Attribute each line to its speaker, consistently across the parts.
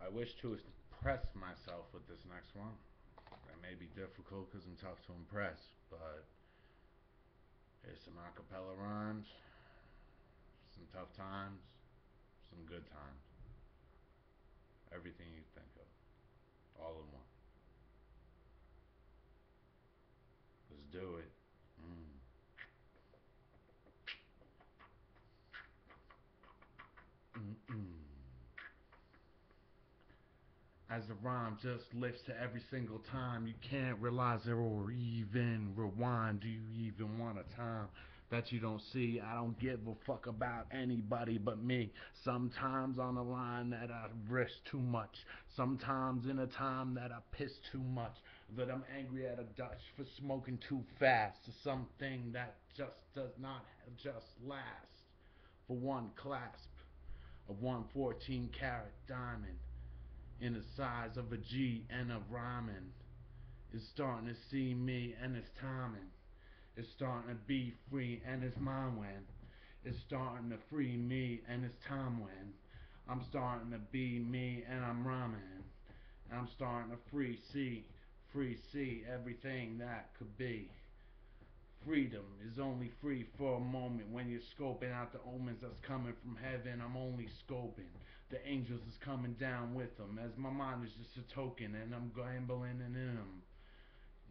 Speaker 1: I wish to impress myself with this next one. That may be difficult because I'm tough to impress, but here's some acapella rhymes, some tough times, some good times. Everything you think of, all in one. Let's do it. Mm. Mm-mm. As the rhyme just lifts to every single time, you can't realize it or even rewind. Do you even want a time that you don't see? I don't give a fuck about anybody but me. Sometimes on a line that I risk too much. Sometimes in a time that I piss too much. That I'm angry at a Dutch for smoking too fast. Something that just does not just last. For one clasp of 114 carat diamond in the size of a G and a rhyming is starting to see me and it's timing. It's starting to be free and it's mine when it's starting to free me and it's time when I'm starting to be me and I'm rhyming. And I'm starting to free see everything that could be. Freedom is only free for a moment when you're scoping out the omens that's coming from heaven. I'm only scoping. The angels is coming down with them as my mind is just a token and I'm gambling in them.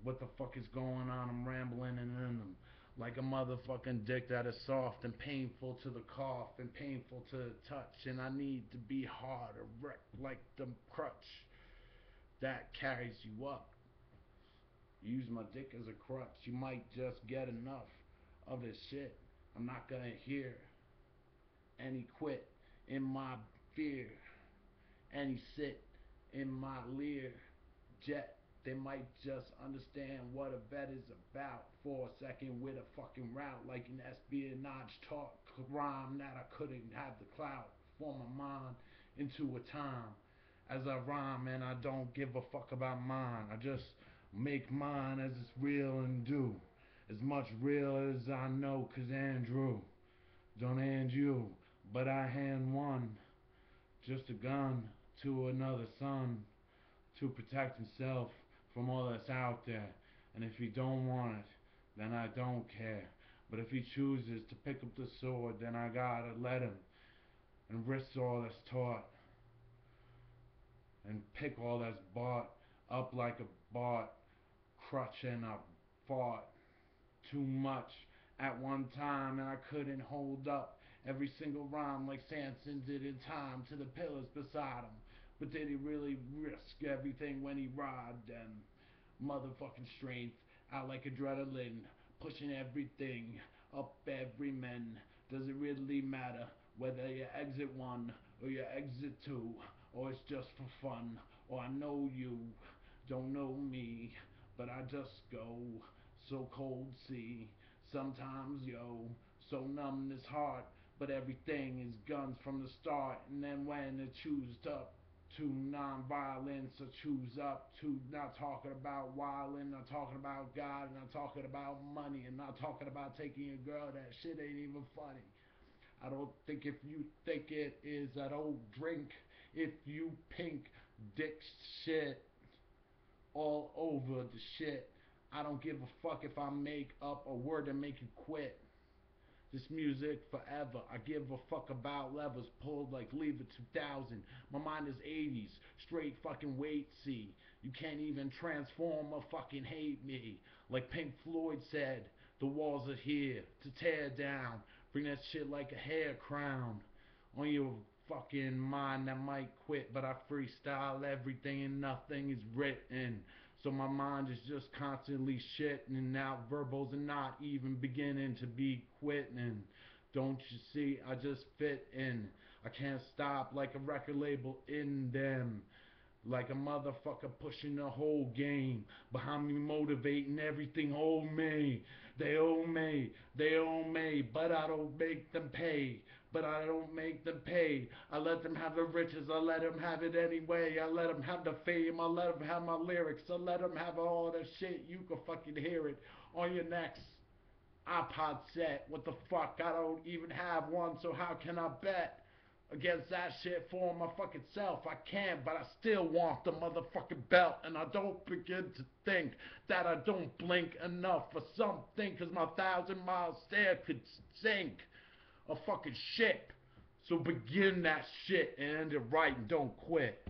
Speaker 1: What the fuck is going on? I'm rambling in them. Like a motherfucking dick that is soft and painful to the cough and painful to the touch. And I need to be hard or wrecked like the crutch that carries you up. Use my dick as a crutch. You might just get enough of this shit. I'm not gonna hear any quit in my fear, any sit in my leer jet. They might just understand what a vet is about for a second with a fucking route like an espionage talk rhyme that I couldn't have the clout for my mind into a time as I rhyme and I don't give a fuck about mine. I just make mine as it's real and do as much real as I know, 'cause Andrew don't hand you, but I hand one, just a gun to another son to protect himself from all that's out there. And if he don't want it, then I don't care. But if he chooses to pick up the sword, then I gotta let him and risk all that's taught and pick all that's bought up like a bought crutch and I fought too much at one time and I couldn't hold up every single rhyme like Samson did in time to the pillars beside him. But did he really risk everything when he robbed them? Motherfucking strength out like adrenaline, pushing everything up every man. Does it really matter whether you exit one or you exit two, or it's just for fun? Or I know you don't know me, but I just go so cold, see. Sometimes, yo, so numb this heart, but everything is guns from the start. And then when it choose up to non-violence, I choose up to not talking about wildin', not talking about God, and not talking about money, and not talking about taking a girl. That shit ain't even funny. I don't think if you think it is, I don't drink if you pink dick shit all over the shit. I don't give a fuck if I make up a word to make you quit. This music forever. I give a fuck about levers pulled like Lever 2000. My mind is 80s, straight fucking weight. See, you can't even transform or fucking hate me. Like Pink Floyd said, the walls are here to tear down. Bring that shit like a hair crown on your fucking mind that might quit, but I freestyle everything and nothing is written. So my mind is just constantly shitting out verbals and not even beginning to be quitting. Don't you see, I just fit in. I can't stop like a record label in them. Like a motherfucker pushing the whole game. Behind me motivating everything owe me. They owe me, they owe me. But I don't make them pay. But I don't make them pay. I let them have the riches, I let them have it anyway. I let them have the fame, I let them have my lyrics. I let them have all the shit, you can fucking hear it on your next iPod set. What the fuck, I don't even have one, so how can I bet? against that shit for my fucking self. I can't, but I still want the motherfucking belt. And I don't begin to think that I don't blink enough for something, cause my 1,000-mile stare could sink a fucking ship. So begin that shit and end it right and don't quit.